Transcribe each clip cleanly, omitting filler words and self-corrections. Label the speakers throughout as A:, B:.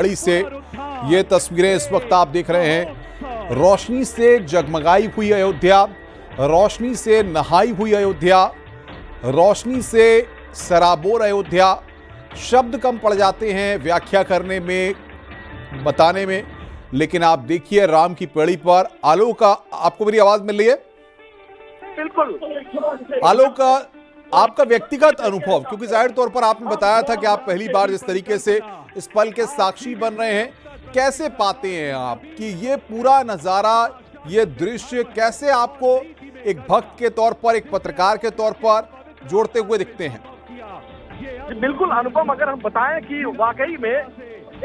A: घड़ी से ये तस्वीरें इस वक्त आप देख रहे हैं। रोशनी से जगमगाई हुई अयोध्या, रोशनी से नहाई हुई अयोध्या, रोशनी से सराबोर अयोध्या। शब्द कम पड़ जाते हैं व्याख्या करने में, बताने में, लेकिन आप देखिए राम की पेड़ी पर आलोक का, आपको मेरी आवाज मिल रही है?
B: बिल्कुल।
A: आलोक का आपका व्यक्तिगत अनुभव, क्योंकि जाहिर तौर पर आपने बताया था कि आप पहली बार जिस तरीके से इस पल के साक्षी बन रहे हैं, कैसे पाते हैं आप कि ये पूरा नजारा, ये दृश्य कैसे आपको एक भक्त के तौर पर, एक पत्रकार के तौर पर जोड़ते हुए दिखते हैं?
B: बिल्कुल अनुपम, अगर हम बताएं कि वाकई में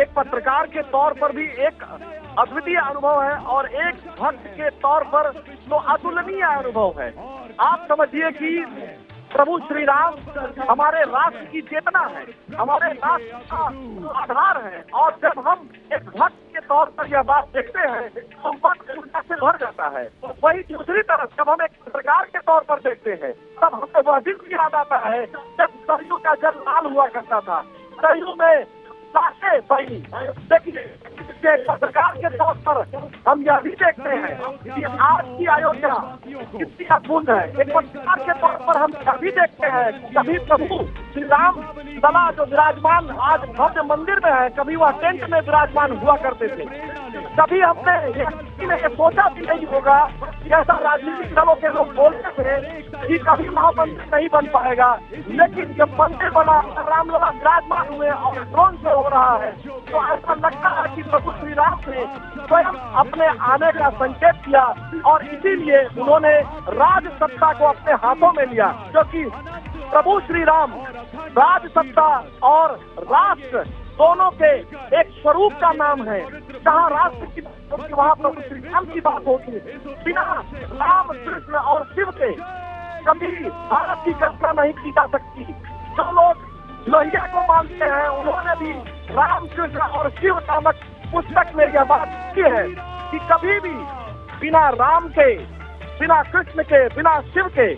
B: एक पत्रकार के तौर पर भी एक अद्वितीय अनुभव है और एक भक्त के तौर पर तो अतुलनीय अनुभव है। आप समझिए कि प्रभु श्री राम हमारे राष्ट्र की चेतना है, हमारे राष्ट्र का आधार है, और जब हम एक भक्त के तौर पर यह बात देखते हैं तो मन ऊर्जा से भर जाता है। वही दूसरी तरफ जब हम एक पत्रकार के तौर पर देखते हैं तब हमें वह दिन याद आता है जब सरयू का जल लाल हुआ करता था, सरयू में लाशें बही। देखिए, पत्रकार के तौर पर हम यह भी देखते हैं कि आज की अयोध्या कितनी अद्भुत है। एक पत्रकार के तौर पर हम यह भी देखते हैं कि कभी प्रभु श्री राम सदा जो विराजमान आज भव्य मंदिर में है, कभी वह टेंट में विराजमान हुआ करते थे। कभी हमने यह सोचा भी नहीं होगा कि ऐसा राजनीतिक दलों के लोग बोलते थे कि कभी महामंदिर नहीं बन पाएगा, लेकिन जब मंदिर बना, रामलला विराजमान हुए और ड्रोन से हो रहा है, तो ऐसा लगता है कि प्रभु श्री राम ने स्वयं अपने आने का संकेत किया और इसीलिए उन्होंने राज सत्ता को अपने हाथों में लिया, क्योंकि प्रभु श्री राम राज सत्ता और राष्ट्र दोनों के एक स्वरूप का नाम है। जहाँ राष्ट्र की बात होगी वहाँ प्रभु श्री राम की बात होगी। बिना राम, कृष्ण और शिव के कभी भारत की कल्पना नहीं की जा सकती। जो लोग लोहिया को मानते हैं उन्होंने भी राम, कृष्ण और शिव नामक पुस्तक में यह बात की है कि कभी भी बिना राम के, बिना कृष्ण के, बिना शिव के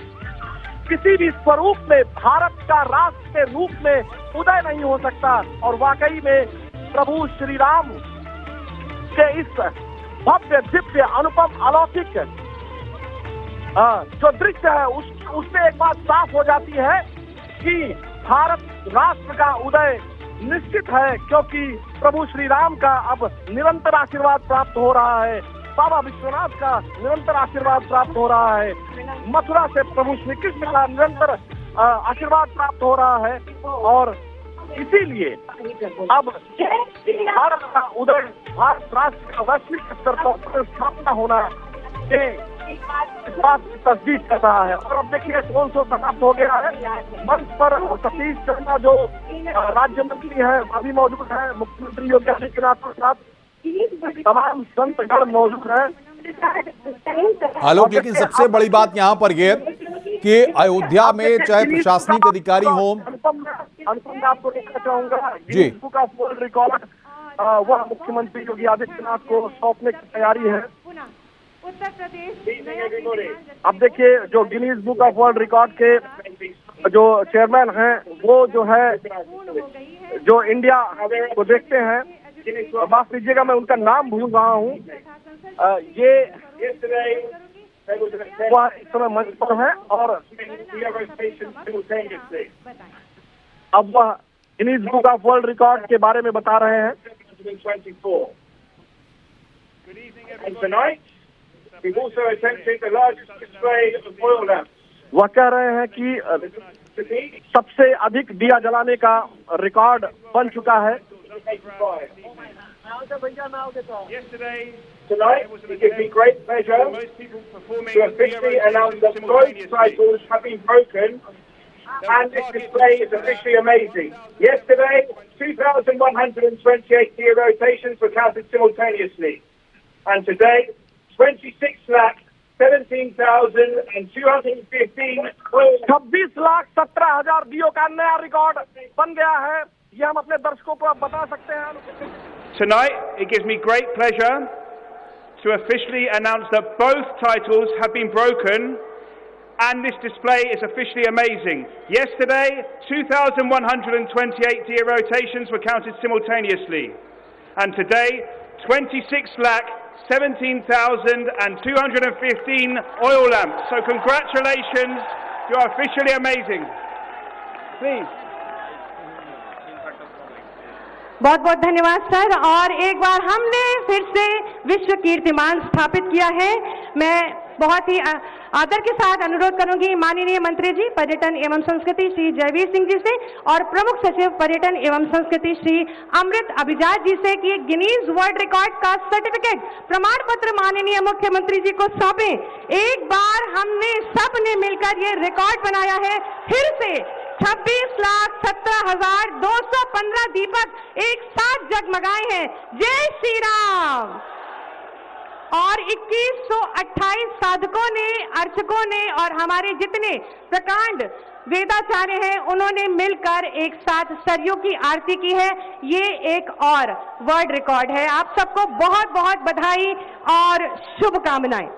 B: किसी भी स्वरूप में भारत का राष्ट्र के रूप में उदय नहीं हो सकता। और वाकई में प्रभु श्री राम के इस भव्य, दिव्य, अनुपम, अलौकिक जो दृश्य है उससे एक बात साफ हो जाती है कि भारत राष्ट्र का उदय निश्चित है, क्योंकि प्रभु श्री राम का अब निरंतर आशीर्वाद प्राप्त हो रहा है, बाबा विश्वनाथ का निरंतर आशीर्वाद प्राप्त हो रहा है, मथुरा से प्रभु श्री कृष्ण का निरंतर आशीर्वाद प्राप्त हो रहा है, और इसीलिए अब भारत का उदय, भारत राष्ट्र का वैश्विक स्तर पर स्थापना होना बात तस्दीक कर रहा है। और अब देखिए कौन सा समाप्त हो गया है। मंच पर सतीश शर्मा जो राज्य मंत्री है अभी मौजूद है, मुख्यमंत्री योगी आदित्यनाथ के साथ तमाम संतगण मौजूद है।
A: आलोक, लेकिन सबसे बड़ी बात यहाँ पर यह कि अयोध्या में चाहे प्रशासनिक अधिकारी हो,
B: अनुपम मैं आपको कहना चाहूंगा
A: जी,
B: बुक ऑफ वर्ल्ड रिकॉर्ड वह मुख्यमंत्री योगी आदित्यनाथ को सौंपने की तैयारी है।
C: उत्तर प्रदेश।
B: अब देखिए जो Guinness book of world record के जो चेयरमैन हैं वो जो है जो इंडिया को देखते हैं, माफ कीजिएगा मैं उनका नाम भूल रहा हूँ, ये वह इस समय मंच पर है और अब वह Guinness book of world record के बारे में बता रहे हैं। वह कह रहे हैं कि सबसे अधिक दिया जलाने का रिकॉर्ड बन चुका है।
D: Tonight, it gives me great pleasure to officially announce that both titles have been broken and this display is officially amazing. Yesterday, 2,128 gear rotations were counted simultaneously. And today, 26,17,215
B: 26,17,000 दियो का नया रिकॉर्ड बन गया है। ये हम अपने दर्शकों को अब बता सकते हैं।
E: Tonight, it gives me great pleasure to officially announce that both titles have been broken and this display is officially amazing. Yesterday, 2,128 deer rotations were counted simultaneously. and today 26,17,215 oil lamps. So congratulations, you are officially amazing. Please.
C: बहुत बहुत धन्यवाद sir. और एक बार हमने फिर से विश्व कीर्तिमान स्थापित किया है। मैं बहुत ही आदर के साथ अनुरोध करूंगी माननीय मंत्री जी पर्यटन एवं संस्कृति श्री जयवीर सिंह जी से और प्रमुख सचिव पर्यटन एवं संस्कृति श्री अमृत अभिजात जी से कि गिनीज वर्ल्ड रिकॉर्ड का सर्टिफिकेट प्रमाण पत्र माननीय मुख्यमंत्री जी को सौंपे। एक बार हमने सबने मिलकर ये रिकॉर्ड बनाया है। फिर से 26,17,215 दीपक एक साथ जगमगाए हैं। जय श्री राम। और 2128 साधकों ने, अर्चकों ने और हमारे जितने प्रकांड वेदाचार्य हैं उन्होंने मिलकर एक साथ सरयू की आरती की है। ये एक और वर्ल्ड रिकॉर्ड है। आप सबको बहुत बहुत बधाई और शुभकामनाएं।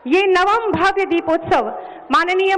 C: ये नवम भव्य दीपोत्सव माननीय